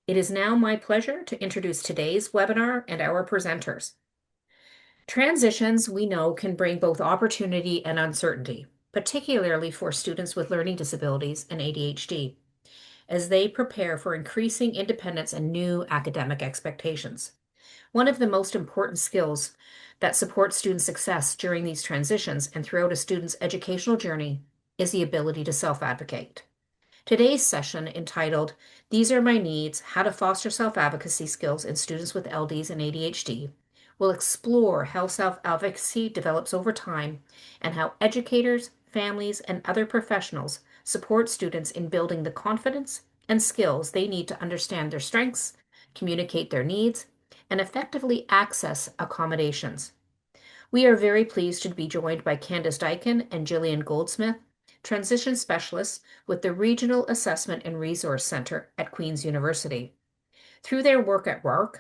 It is now my pleasure to introduce today's webinar and our presenters. Transitions, we know, can bring both opportunity and uncertainty, particularly for students with learning disabilities and ADHD, as they prepare for increasing independence and new academic expectations. One of the most important skills that support student success during these transitions and throughout a student's educational journey is the ability to self-advocate. Today's session, entitled These Are My Needs: How to Foster Self-Advocacy Skills in Students with LDs and ADHD, will explore how self-advocacy develops over time and how educators, families, and other professionals support students in building the confidence and skills they need to understand their strengths, communicate their needs, and effectively access accommodations. We are very pleased to be joined by Candace Dyken and Jillian Goldsmith, transition specialists with the Regional Assessment and Resource Center at Queen's University. Through their work at RARC,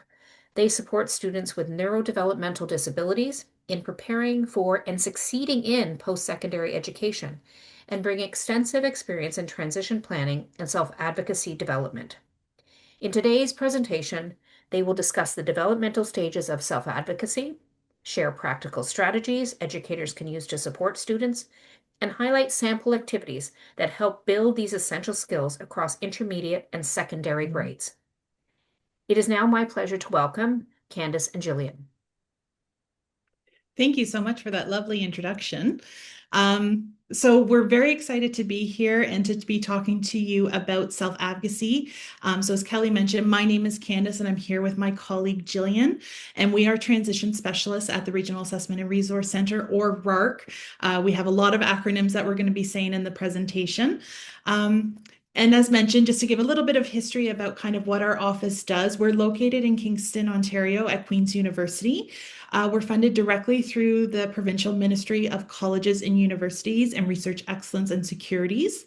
they support students with neurodevelopmental disabilities in preparing for and succeeding in post-secondary education and bring extensive experience in transition planning and self-advocacy development. In today's presentation, they will discuss the developmental stages of self-advocacy, share practical strategies educators can use to support students, and highlight sample activities that help build these essential skills across intermediate and secondary grades. It is now my pleasure to welcome Candace and Jillian. Thank you so much for that lovely introduction. So we're very excited to be here and to be talking to you about self-advocacy. So as Kelly mentioned, my name is Candace and I'm here with my colleague Jillian, and we are transition specialists at the Regional Assessment and Resource Center, or RARC. We have a lot of acronyms that we're going to be saying in the presentation. And as mentioned, just to give a little bit of history about kind of what our office does, we're located in Kingston, Ontario at Queen's University. We're funded directly through the Provincial Ministry of Colleges and Universities and Research Excellence and Securities.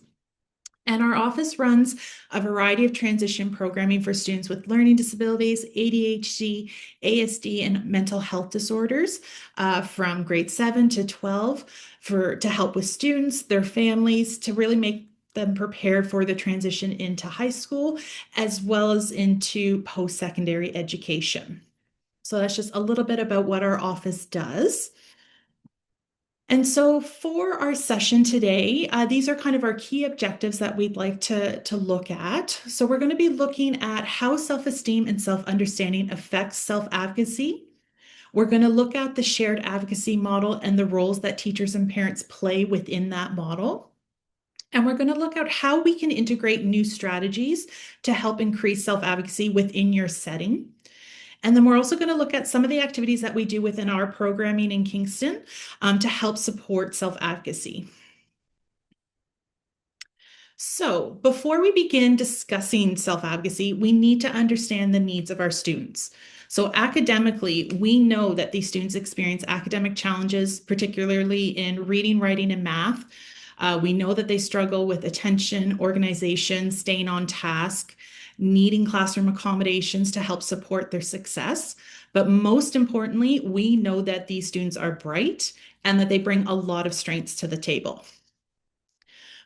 And our office runs a variety of transition programming for students with learning disabilities, ADHD, ASD, and mental health disorders from grade 7 to 12 to help with students, their families, to really make them prepared for the transition into high school, as well as into post-secondary education. So that's just a little bit about what our office does. And so for our session today, these are kind of our key objectives that we'd like to look at. So we're going to be looking at how self-esteem and self-understanding affects self-advocacy. We're going to look at the shared advocacy model and the roles that teachers and parents play within that model. And we're going to look at how we can integrate new strategies to help increase self-advocacy within your setting. And then we're also going to look at some of the activities that we do within our programming in Kingston to help support self-advocacy. So before we begin discussing self-advocacy, we need to understand the needs of our students. So academically, we know that these students experience academic challenges, particularly in reading, writing, and math. We know that they struggle with attention, organization, staying on task, needing classroom accommodations to help support their success. But most importantly, we know that these students are bright and that they bring a lot of strengths to the table.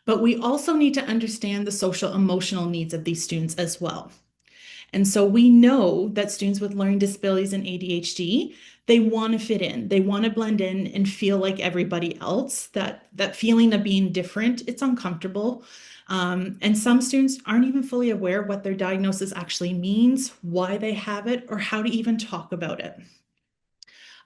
But we also need to understand the social emotional needs of these students as well. And so we know that students with learning disabilities and ADHD, they want to fit in, they want to blend in and feel like everybody else. That feeling of being different, it's uncomfortable. And some students aren't even fully aware what their diagnosis actually means, why they have it, or how to even talk about it.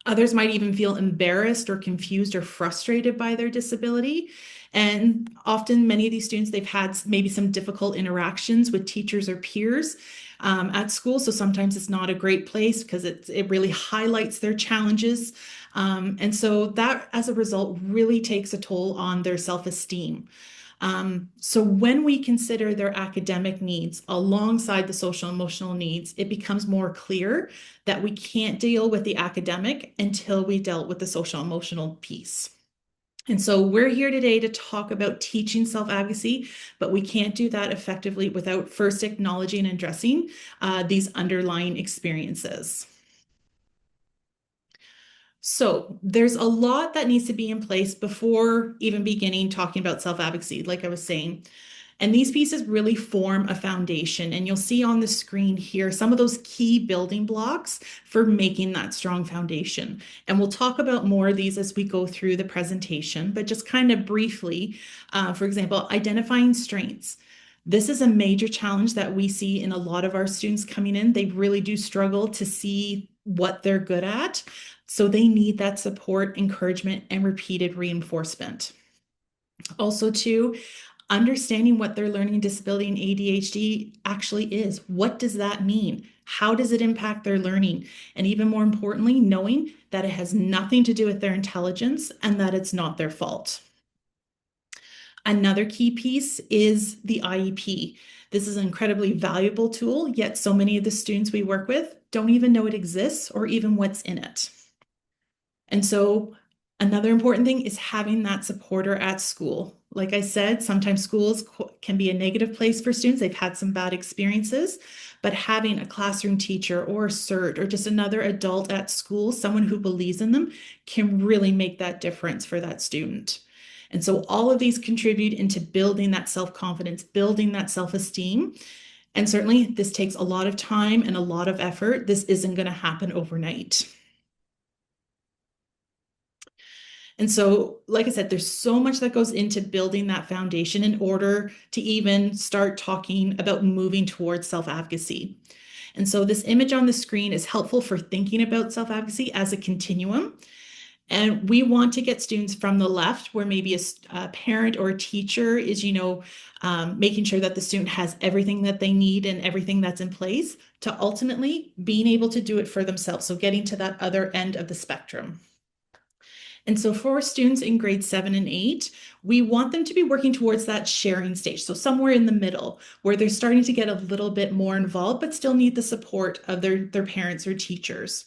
Others might even feel embarrassed or confused or frustrated by their disability. And often many of these students, they've had maybe some difficult interactions with teachers or peers at school. So sometimes it's not a great place because it really highlights their challenges. And so that, as a result, really takes a toll on their self-esteem. So when we consider their academic needs alongside the social emotional needs, it becomes more clear that we can't deal with the academic until we dealt with the social emotional piece. And so we're here today to talk about teaching self-advocacy, but we can't do that effectively without first acknowledging and addressing these underlying experiences. So there's a lot that needs to be in place before even beginning talking about self-advocacy, like I was saying. And these pieces really form a foundation. And you'll see on the screen here some of those key building blocks for making that strong foundation. And we'll talk about more of these as we go through the presentation, but just kind of briefly, for example, identifying strengths. This is a major challenge that we see in a lot of our students coming in. They really do struggle to see what they're good at. So they need that support, encouragement, and repeated reinforcement. Also, too, understanding what their learning disability and ADHD actually is. What does that mean? How does it impact their learning? And even more importantly, knowing that it has nothing to do with their intelligence and that it's not their fault. Another key piece is the IEP. This is an incredibly valuable tool, yet so many of the students we work with don't even know it exists or even what's in it. And so another important thing is having that supporter at school. Like I said, sometimes schools can be a negative place for students. They've had some bad experiences, but having a classroom teacher or a CERT or just another adult at school, someone who believes in them, can really make that difference for that student. And so all of these contribute into building that self-confidence, building that self-esteem. And certainly this takes a lot of time and a lot of effort. This isn't going to happen overnight. And so, like I said, there's so much that goes into building that foundation in order to even start talking about moving towards self-advocacy. And so this image on the screen is helpful for thinking about self-advocacy as a continuum. And we want to get students from the left, where maybe a parent or a teacher is, making sure that the student has everything that they need and everything that's in place, to ultimately being able to do it for themselves. So getting to that other end of the spectrum. And so for students in grade 7 and 8, we want them to be working towards that sharing stage. So somewhere in the middle where they're starting to get a little bit more involved, but still need the support of their parents or teachers.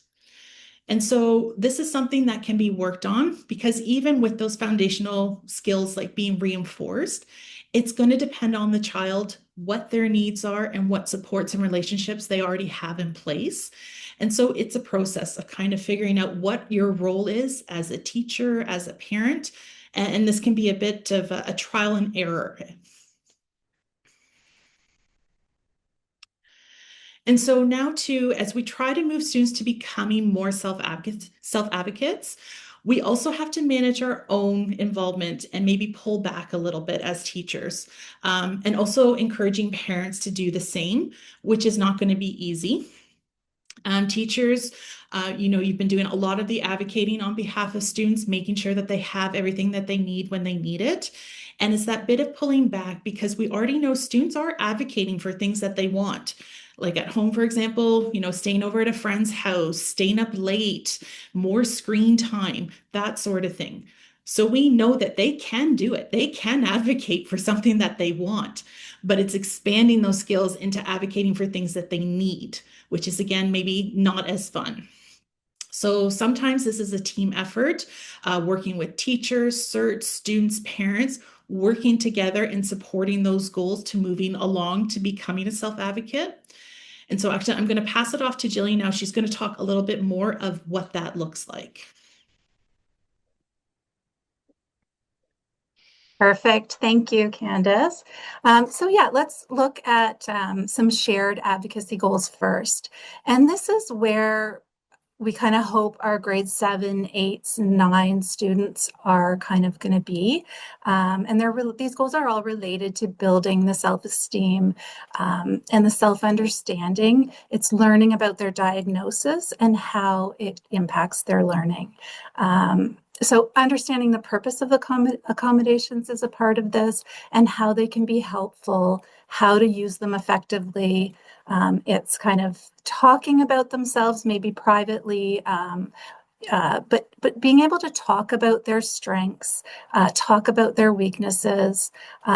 And so this is something that can be worked on, because even with those foundational skills like being reinforced, it's going to depend on the child, what their needs are, and what supports and relationships they already have in place. And so it's a process of kind of figuring out what your role is as a teacher, as a parent, and this can be a bit of a trial and error. And so now too, as we try to move students to becoming more self-advocates, we also have to manage our own involvement and maybe pull back a little bit as teachers, and also encouraging parents to do the same, which is not going to be easy. Teachers, you've been doing a lot of the advocating on behalf of students, making sure that they have everything that they need when they need it. And it's that bit of pulling back, because we already know students are advocating for things that they want. Like at home, for example, staying over at a friend's house, staying up late, more screen time, that sort of thing. So we know that they can do it. They can advocate for something that they want, but it's expanding those skills into advocating for things that they need, which is, again, maybe not as fun. So sometimes this is a team effort, working with teachers, CERTs, students, parents, working together and supporting those goals to moving along to becoming a self-advocate. And so actually, I'm going to pass it off to Jillian now. She's going to talk a little bit more of what that looks like. Perfect. Thank you, Candace. So yeah, let's look at some shared advocacy goals first. And this is where we kind of hope our grade 7, 8s, 9 students are kind of going to be. And these goals are all related to building the self-esteem and the self-understanding. It's learning about their diagnosis and how it impacts their learning. So understanding the purpose of the accommodations is a part of this, and how they can be helpful, how to use them effectively. It's kind of talking about themselves, maybe privately, but being able to talk about their strengths, talk about their weaknesses.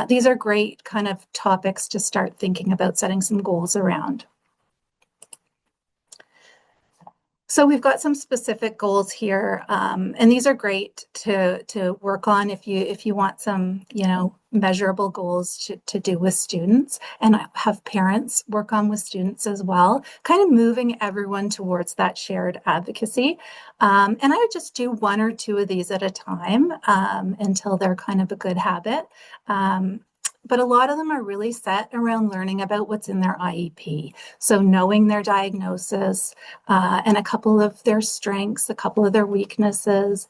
These are great kind of topics to start thinking about setting some goals around. So we've got some specific goals here, and these are great to work on if you want some measurable goals to do with students, and have parents work on with students as well. Kind of moving everyone towards that shared advocacy, and I would just do 1 or 2 of these at a time until they're kind of a good habit. but a lot of them are really set around learning about what's in their IEP. So knowing their diagnosis and a couple of their strengths, a couple of their weaknesses,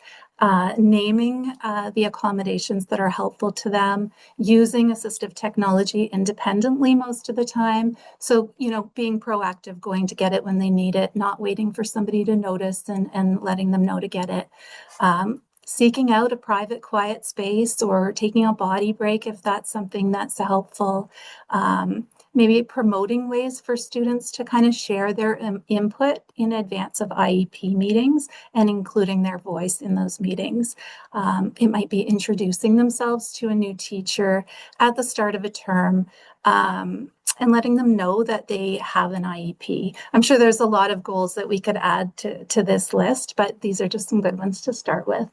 naming the accommodations that are helpful to them, using assistive technology independently most of the time. So, being proactive, going to get it when they need it, not waiting for somebody to notice and letting them know to get it. Seeking out a private, quiet space or taking a body break if that's something that's helpful. Maybe promoting ways for students to kind of share their input in advance of IEP meetings and including their voice in those meetings. It might be introducing themselves to a new teacher at the start of a term. And letting them know that they have an IEP. I'm sure there's a lot of goals that we could add to this list, but these are just some good ones to start with.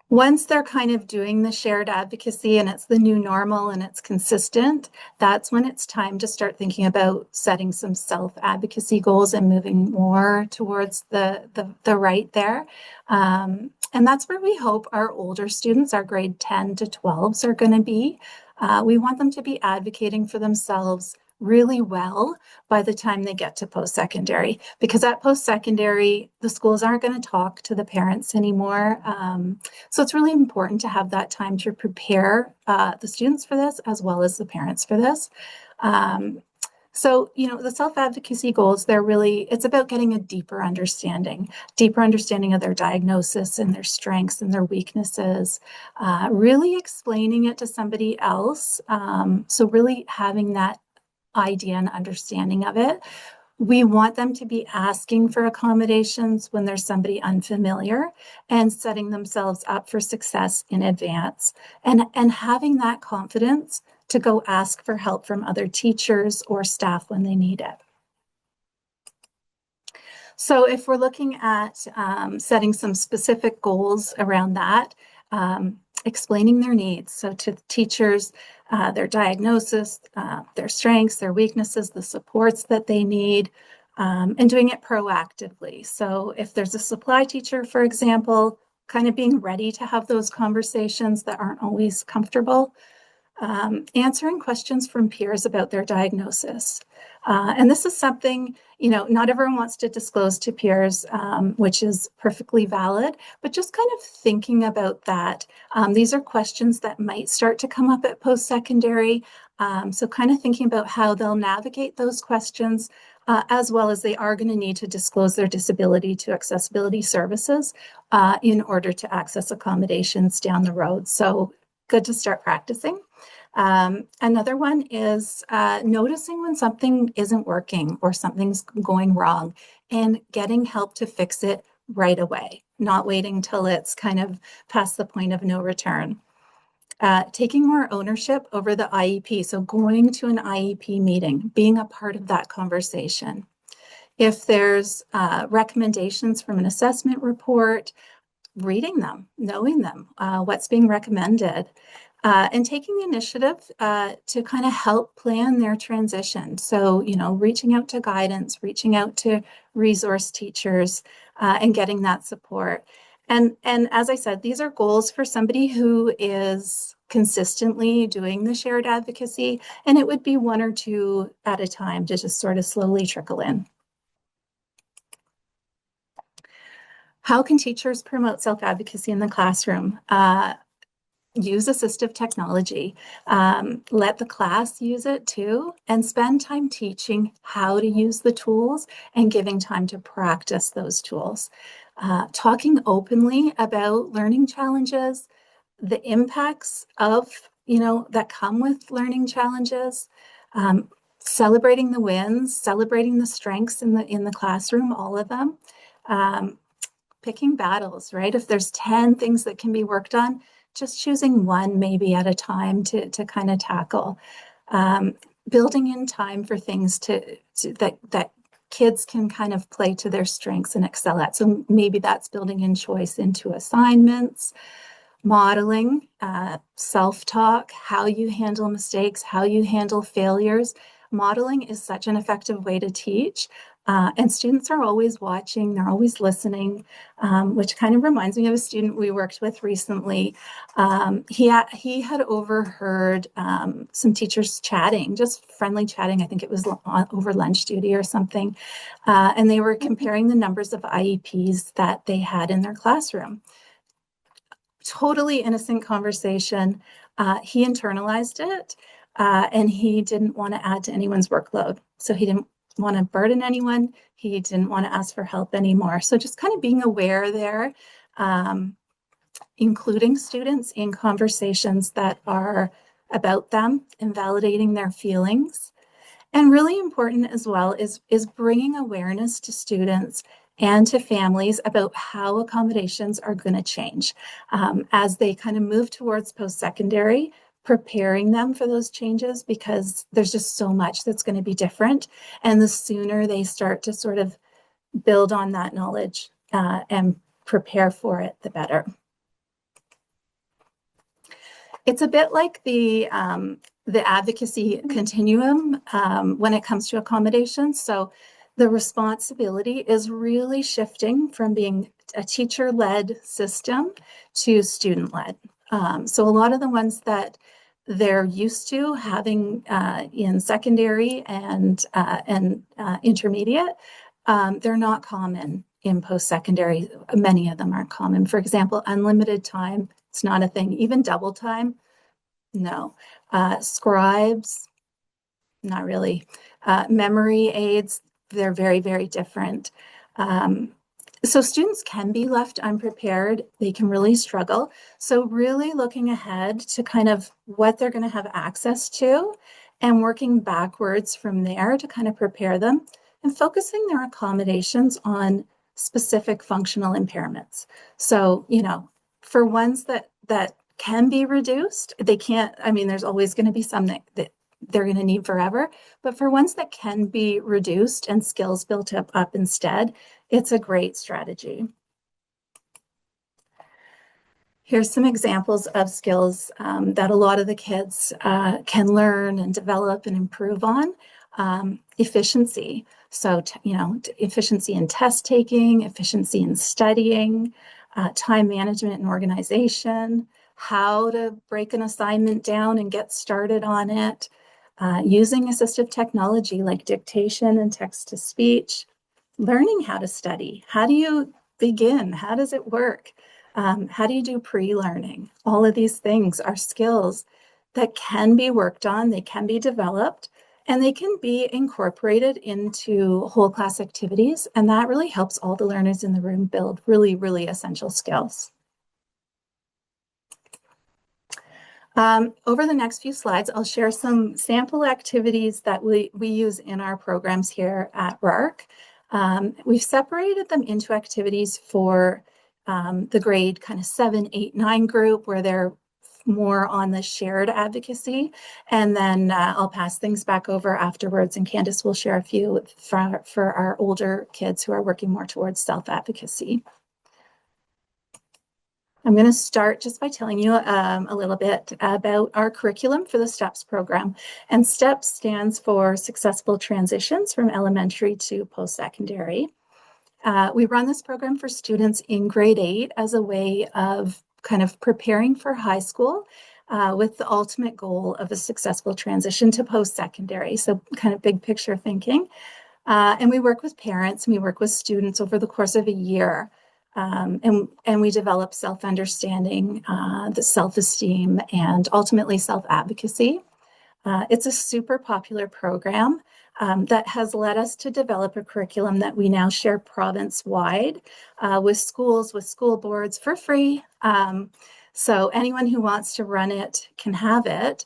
Once they're kind of doing the shared advocacy and it's the new normal and it's consistent, that's when it's time to start thinking about setting some self-advocacy goals and moving more towards the right there. And that's where we hope our older students, our grade 10 to 12s, are going to be. We want them to be advocating for themselves really well by the time they get to post-secondary, because at post-secondary, the schools aren't going to talk to the parents anymore. So it's really important to have that time to prepare the students for this as well as the parents for this. So, the self-advocacy goals, it's about getting a deeper understanding of their diagnosis and their strengths and their weaknesses, really explaining it to somebody else. So really having that idea and understanding of it. We want them to be asking for accommodations when there's somebody unfamiliar and setting themselves up for success in advance and having that confidence to go ask for help from other teachers or staff when they need it. So if we're looking at setting some specific goals around that, explaining their needs. So to teachers, their diagnosis, their strengths, their weaknesses, the supports that they need, and doing it proactively. So if there's a supply teacher, for example, kind of being ready to have those conversations that aren't always comfortable. Answering questions from peers about their diagnosis. And this is something, not everyone wants to disclose to peers, which is perfectly valid, but just kind of thinking about that. These are questions that might start to come up at post-secondary. So kind of thinking about how they'll navigate those questions, as well as they are going to need to disclose their disability to accessibility services in order to access accommodations down the road. So good to start practicing. Another one is noticing when something isn't working or something's going wrong and getting help to fix it right away, not waiting till it's kind of past the point of no return. Taking more ownership over the IEP, so going to an IEP meeting, being a part of that conversation. If there's recommendations from an assessment report, reading them, knowing them, what's being recommended. And taking the initiative to kind of help plan their transition. So, reaching out to guidance, reaching out to resource teachers, and getting that support. And as I said, these are goals for somebody who is consistently doing the shared advocacy, and it would be one or two at a time to just sort of slowly trickle in. How can teachers promote self-advocacy in the classroom? Use assistive technology. Let the class use it too, and spend time teaching how to use the tools and giving time to practice those tools. Talking openly about learning challenges, the impacts of, that come with learning challenges, celebrating the wins, celebrating the strengths in the classroom, all of them. Picking battles, right? If there's 10 things that can be worked on, just choosing one maybe at a time to kind of tackle. Building in time for things that kids can kind of play to their strengths and excel at. So maybe that's building in choice into assignments, modeling, self-talk, how you handle mistakes, how you handle failures. Modeling is such an effective way to teach. And students are always watching, they're always listening, which kind of reminds me of a student we worked with recently. He had overheard some teachers chatting, just friendly chatting. I think it was over lunch duty or something. And they were comparing the numbers of IEPs that they had in their classroom. Totally innocent conversation. He internalized it, and he didn't want to add to anyone's workload. So he didn't want to burden anyone. He didn't want to ask for help anymore. So just kind of being aware there, including students in conversations that are about them and validating their feelings. And really important as well is bringing awareness to students and to families about how accommodations are going to change as they kind of move towards post-secondary, preparing them for those changes, because there's just so much that's going to be different. And the sooner they start to sort of build on that knowledge and prepare for it, the better. It's a bit like the advocacy continuum when it comes to accommodations. So the responsibility is really shifting from being a teacher-led system to student-led. So a lot of the ones that they're used to having in secondary and intermediate, they're not common in post-secondary. Many of them aren't common. For example, unlimited time, it's not a thing. Even double time, no. Scribes, not really. Memory aids, they're very, very different. So students can be left unprepared. They can really struggle. So really looking ahead to kind of what they're going to have access to and working backwards from there to kind of prepare them and focusing their accommodations on specific functional impairments. So, you know, for ones that can be reduced, they can't, I mean, there's always going to be some that they're going to need forever, but for ones that can be reduced and skills built up instead, it's a great strategy. Here's some examples of skills that a lot of the kids can learn and develop and improve on. Efficiency. So, you know, efficiency in test taking, efficiency in studying, time management and organization, how to break an assignment down and get started on it, using assistive technology like dictation and text to speech, learning how to study. How do you begin? How does it work? How do you do pre-learning? All of these things are skills that can be worked on, they can be developed, and they can be incorporated into whole class activities. And that really helps all the learners in the room build really, really essential skills. Over the next few slides, I'll share some sample activities that we use in our programs here at RARC. We've separated them into activities for the grade kind of 7, 8, 9 group, where they're more on the shared advocacy. And then I'll pass things back over afterwards, and Candace will share a few for our older kids who are working more towards self-advocacy. I'm going to start just by telling you a little bit about our curriculum for the STEPS program. And STEPS stands for Successful Transitions from Elementary to Post-Secondary. We run this program for students in grade 8 as a way of kind of preparing for high school with the ultimate goal of a successful transition to post-secondary. So kind of big picture thinking. And we work with parents and we work with students over the course of a year. And we develop self-understanding, the self-esteem, and ultimately self-advocacy. It's a super popular program that has led us to develop a curriculum that we now share province-wide with schools, with school boards for free. So anyone who wants to run it can have it.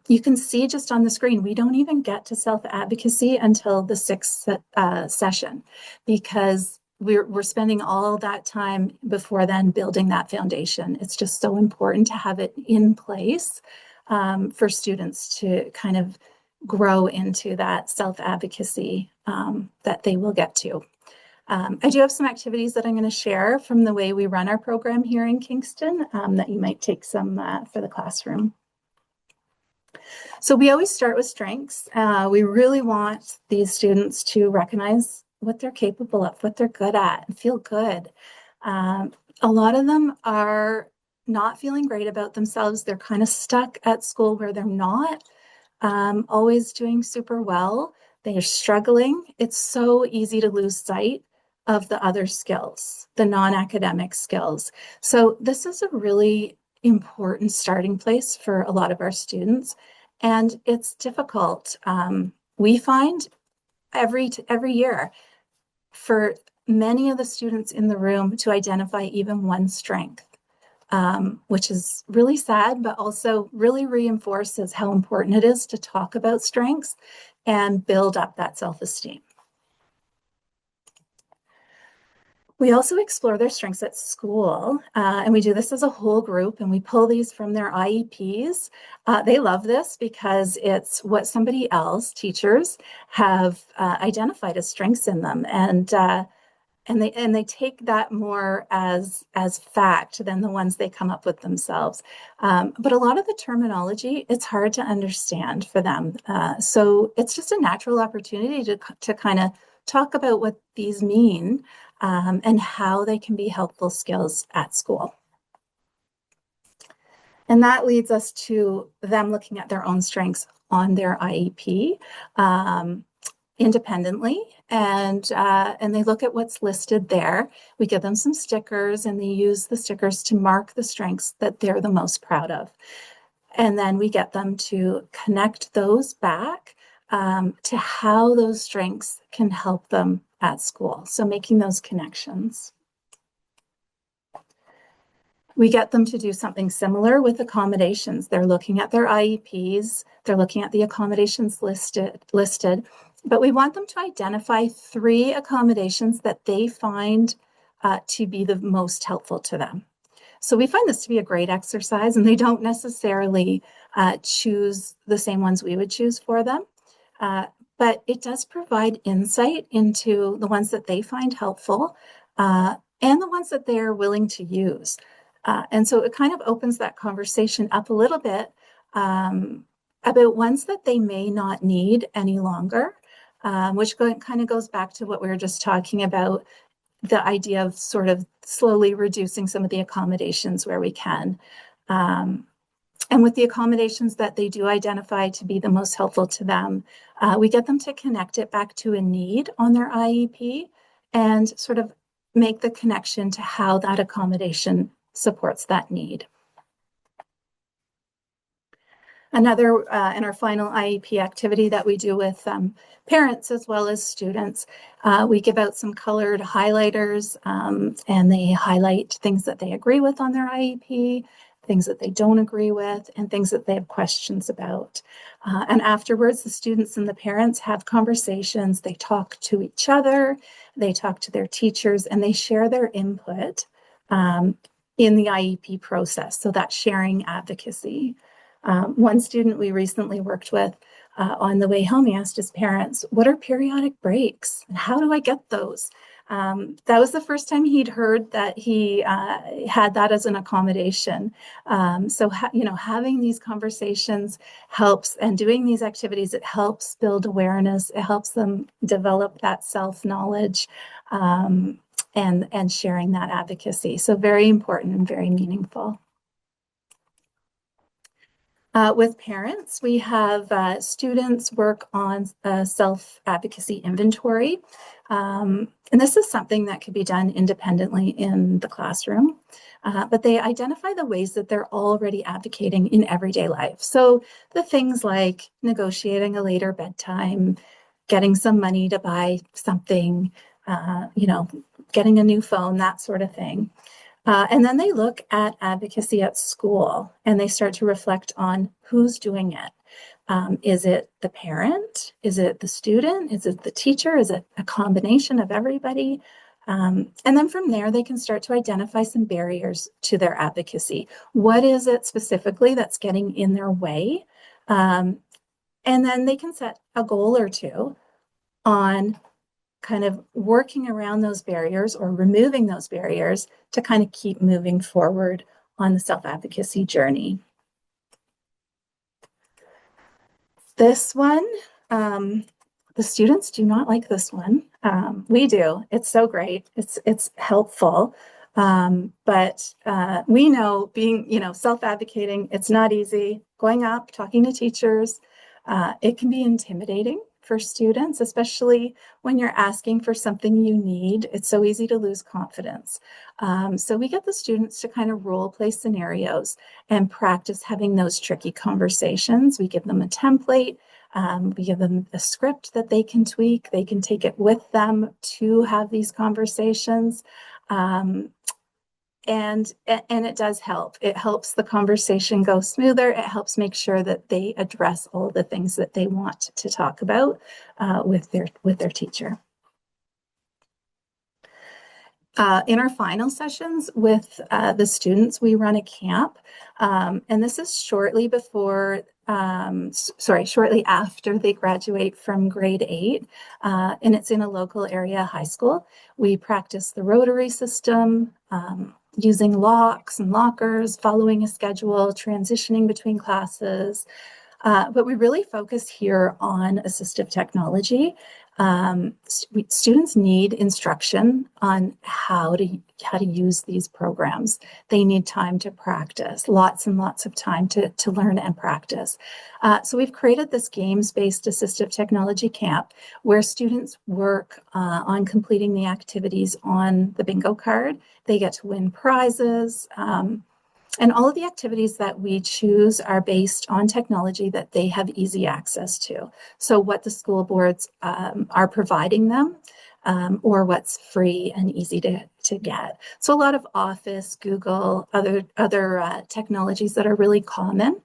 You can see just on the screen, we don't even get to self-advocacy until the 6th session, because we're spending all that time before then building that foundation. It's just so important to have it in place for students to kind of grow into that self-advocacy that they will get to. I do have some activities that I'm going to share from the way we run our program here in Kingston that you might take some for the classroom. So we always start with strengths. We really want these students to recognize what they're capable of, what they're good at, and feel good. Um, a lot of them are not feeling great about themselves. They're kind of stuck at school where they're not always doing super well. They are struggling. It's so easy to lose sight of the other skills, the non-academic skills. So this is a really important starting place for a lot of our students. And it's difficult. We find every year for many of the students in the room to identify even one strength, which is really sad, but also really reinforces how important it is to talk about strengths and build up that self-esteem. We also explore their strengths at school, and we do this as a whole group, and we pull these from their IEPs. They love this because it's what somebody else, teachers, have identified as strengths in them, and they take that more as fact than the ones they come up with themselves. But a lot of the terminology, it's hard to understand for them. So it's just a natural opportunity to kind of talk about what these mean and how they can be helpful skills at school. And that leads us to them looking at their own strengths on their IEP. Independently, and they look at what's listed there. We give them some stickers, and they use the stickers to mark the strengths that they're the most proud of. And then we get them to connect those back to how those strengths can help them at school. So making those connections. We get them to do something similar with accommodations. They're looking at their IEPs, they're looking at the accommodations listed, but we want them to identify 3 accommodations that they find to be the most helpful to them. So we find this to be a great exercise, and they don't necessarily choose the same ones we would choose for them, but it does provide insight into the ones that they find helpful and the ones that they're willing to use. And so it kind of opens that conversation up a little bit about ones that they may not need any longer, which kind of goes back to what we were just talking about, the idea of sort of slowly reducing some of the accommodations where we can. And with the accommodations that they do identify to be the most helpful to them, we get them to connect it back to a need on their IEP and sort of make the connection to how that accommodation supports that need. Another and our final IEP activity that we do with parents as well as students, we give out some colored highlighters and they highlight things that they agree with on their IEP, things that they don't agree with, and things that they have questions about. And afterwards, the students and the parents have conversations. They talk to each other, they talk to their teachers, and they share their input in the IEP process. So that's sharing advocacy. One student we recently worked with on the way home, he asked his parents, what are periodic breaks? And how do I get those? That was the first time he'd heard that he had that as an accommodation. So having these conversations helps, and doing these activities, it helps build awareness. It helps them develop that self-knowledge and sharing that advocacy. So very important and very meaningful. With parents, we have students work on a self-advocacy inventory. And this is something that could be done independently in the classroom, but they identify the ways that they're already advocating in everyday life. So the things like negotiating a later bedtime, getting some money to buy something, getting a new phone, that sort of thing. And then they look at advocacy at school and they start to reflect on who's doing it. Is it the parent? Is it the student? Is it the teacher? Is it a combination of everybody? And then from there, they can start to identify some barriers to their advocacy. What is it specifically that's getting in their way? And then they can set a goal or two on kind of working around those barriers or removing those barriers to kind of keep moving forward on the self-advocacy journey. This one, the students do not like this one. We do. It's so great. It's helpful. But we know being, self-advocating, it's not easy. Going up, talking to teachers, it can be intimidating for students, especially when you're asking for something you need. It's so easy to lose confidence. So we get the students to kind of role play scenarios and practice having those tricky conversations. We give them a template. We give them a script that they can tweak. They can take it with them to have these conversations. Um, and it does help. It helps the conversation go smoother. It helps make sure that they address all the things that they want to talk about with their teacher. In our final sessions with the students, we run a camp, and this is shortly after they graduate from grade 8, and it's in a local area high school. We practice the rotary system, using locks and lockers, following a schedule, transitioning between classes. But we really focus here on assistive technology. Students need instruction on how to use these programs. They need time to practice, lots and lots of time to learn and practice. So we've created this games-based assistive technology camp where students work on completing the activities on the bingo card. They get to win prizes. And all of the activities that we choose are based on technology that they have easy access to. So what the school boards are providing them, or what's free and easy to get. So a lot of Office, Google, other technologies that are really common.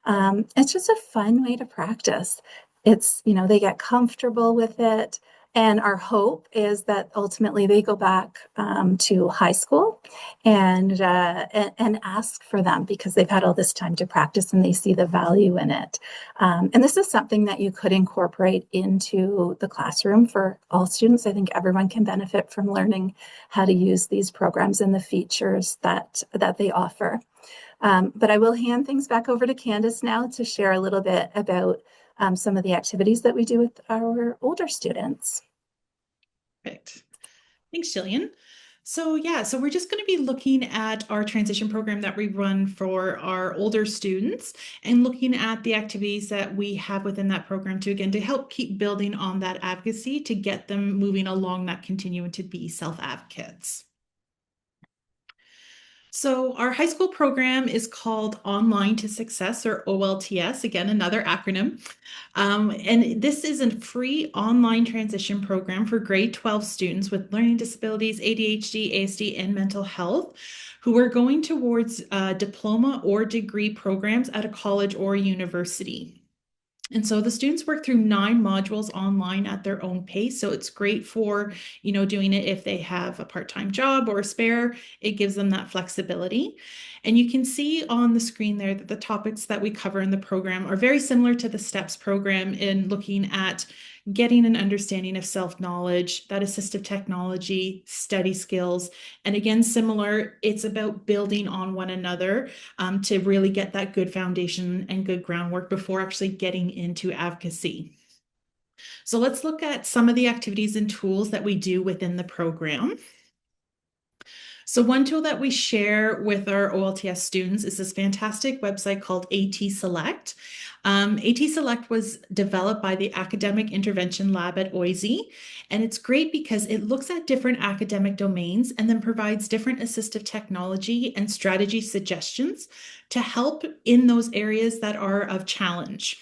It's just a fun way to practice. They get comfortable with it. And our hope is that ultimately they go back to high school and ask for them because they've had all this time to practice and they see the value in it. And this is something that you could incorporate into the classroom for all students. I think everyone can benefit from learning how to use these programs and the features that they offer. But I will hand things back over to Candace now to share a little bit about some of the activities that we do with our older students. Perfect. Thanks, Jillian. So we're just going to be looking at our transition program that we run for our older students and looking at the activities that we have within that program to help keep building on that advocacy to get them moving along that continuum to be self-advocates. So our high school program is called Online to Success, or OLTS, again, another acronym. And this is a free online transition program for grade 12 students with learning disabilities, ADHD, ASD, and mental health who are going towards diploma or degree programs at a college or university. And so the students work through 9 modules online at their own pace. So it's great for, doing it if they have a part-time job or a spare. It gives them that flexibility. And you can see on the screen there that the topics that we cover in the program are very similar to the STEPS program in looking at getting an understanding of self-knowledge, that assistive technology, study skills. And again, similar, it's about building on one another to really get that good foundation and good groundwork before actually getting into advocacy. So let's look at some of the activities and tools that we do within the program. So one tool that we share with our OLTS students is this fantastic website called AT Select. AT Select was developed by the Academic Intervention Lab at OISE, and it's great because it looks at different academic domains and then provides different assistive technology and strategy suggestions to help in those areas that are of challenge.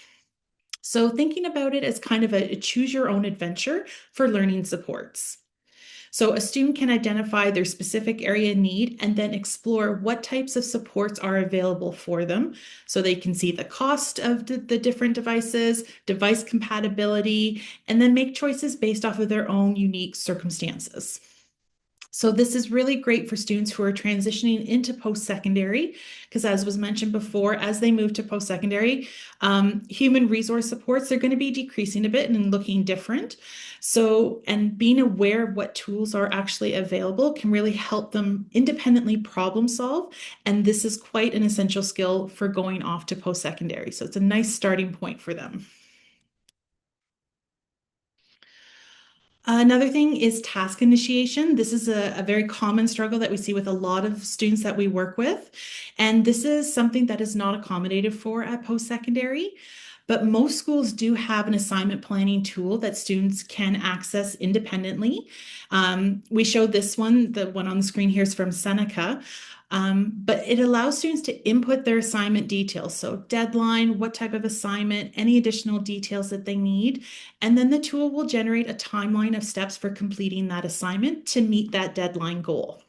So thinking about it as kind of a choose your own adventure for learning supports. So a student can identify their specific area need and then explore what types of supports are available for them. So they can see the cost of the different devices, device compatibility, and then make choices based off of their own unique circumstances. So this is really great for students who are transitioning into post-secondary, because as was mentioned before, as they move to post-secondary, human resource supports are going to be decreasing a bit and looking different. So, and being aware of what tools are actually available can really help them independently problem solve. And this is quite an essential skill for going off to post-secondary. So it's a nice starting point for them. Another thing is task initiation. This is a very common struggle that we see with a lot of students that we work with. And this is something that is not accommodated for at post-secondary. But most schools do have an assignment planning tool that students can access independently. We showed this one, the one on the screen here is from Seneca. But it allows students to input their assignment details. So deadline, what type of assignment, any additional details that they need. And then the tool will generate a timeline of steps for completing that assignment to meet that deadline goal.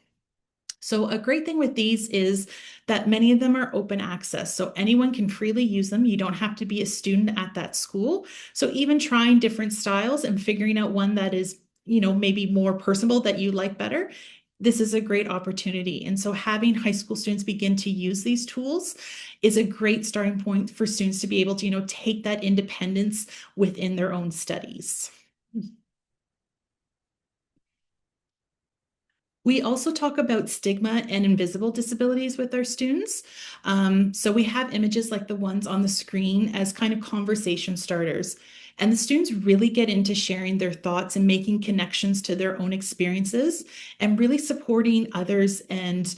So a great thing with these is that many of them are open access. So anyone can freely use them. You don't have to be a student at that school. So even trying different styles and figuring out one that is, maybe more personable that you like better, this is a great opportunity. And so having high school students begin to use these tools is a great starting point for students to be able to, take that independence within their own studies. We also talk about stigma and invisible disabilities with our students. So we have images like the ones on the screen as kind of conversation starters. And the students really get into sharing their thoughts and making connections to their own experiences and really supporting others. And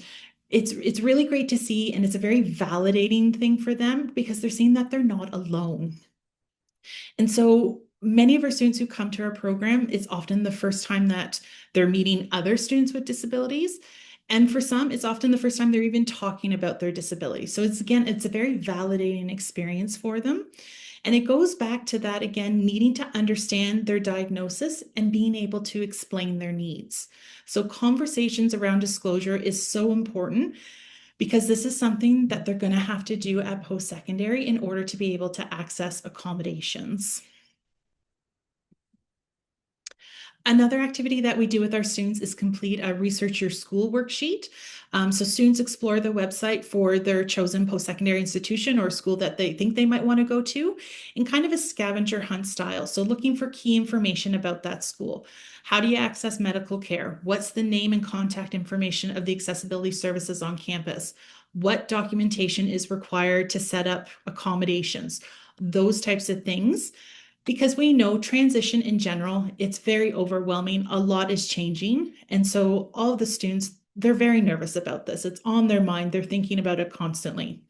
it's really great to see, and it's a very validating thing for them because they're seeing that they're not alone. And so many of our students who come to our program, it's often the first time that they're meeting other students with disabilities. And for some, it's often the first time they're even talking about their disability. So it's a very validating experience for them. And it goes back to that again, needing to understand their diagnosis and being able to explain their needs. So conversations around disclosure is so important because this is something that they're going to have to do at post-secondary in order to be able to access accommodations. Another activity that we do with our students is complete a Research Your School worksheet. So students explore the website for their chosen post-secondary institution or school that they think they might want to go to in kind of a scavenger hunt style. So looking for key information about that school. How do you access medical care? What's the name and contact information of the accessibility services on campus? What documentation is required to set up accommodations? Those types of things, because we know transition in general, it's very overwhelming. A lot is changing. And so all of the students, they're very nervous about this. It's on their mind. They're thinking about it constantly.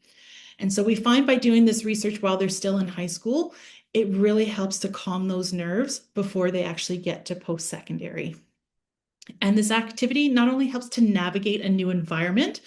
And so we find by doing this research while they're still in high school, it really helps to calm those nerves before they actually get to post-secondary. And this activity not only helps to navigate a new environment,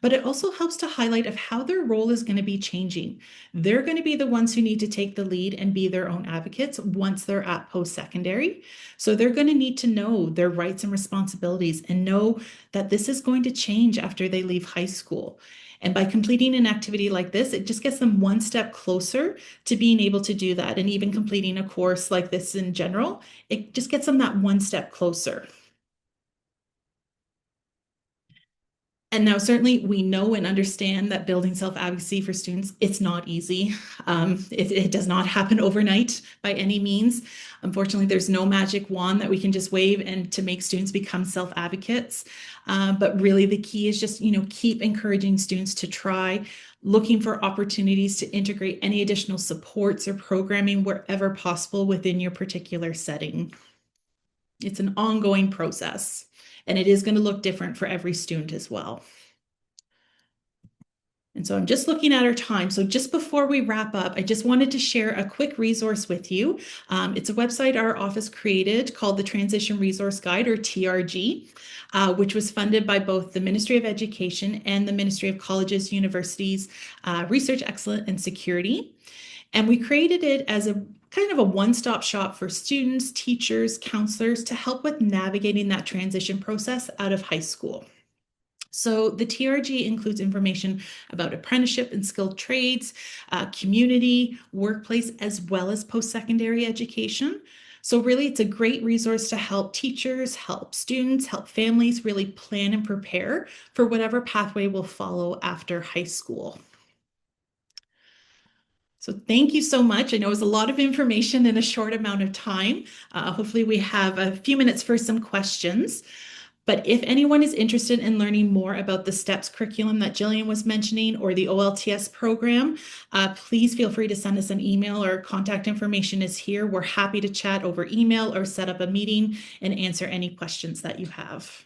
but it also helps to highlight of how their role is going to be changing. They're going to be the ones who need to take the lead and be their own advocates once they're at post-secondary. So they're going to need to know their rights and responsibilities and know that this is going to change after they leave high school. And by completing an activity like this, it just gets them one step closer to being able to do that. And even completing a course like this in general, it just gets them that one step closer. And now, certainly, we know and understand that building self-advocacy for students, it's not easy. It does not happen overnight by any means. Unfortunately, there's no magic wand that we can just wave and to make students become self-advocates. But really, the key is just, keep encouraging students to try, looking for opportunities to integrate any additional supports or programming wherever possible within your particular setting. It's an ongoing process. And it is going to look different for every student as well. And so I'm just looking at our time. So just before we wrap up, I just wanted to share a quick resource with you. It's a website our office created called the Transition Resource Guide, or TRG, which was funded by both the Ministry of Education and the Ministry of Colleges, Universities, Research Excellence and Security. And we created it as a kind of a one-stop shop for students, teachers, counselors to help with navigating that transition process out of high school. So the TRG includes information about apprenticeship and skilled trades, community, workplace, as well as post-secondary education. So really, it's a great resource to help teachers, help students, help families really plan and prepare for whatever pathway will follow after high school. So thank you so much. I know it was a lot of information in a short amount of time. Hopefully we have a few minutes for some questions. But if anyone is interested in learning more about the STEPS curriculum that Jillian was mentioning or the OLTS program, please feel free to send us an email. Our contact information is here. We're happy to chat over email or set up a meeting and answer any questions that you have.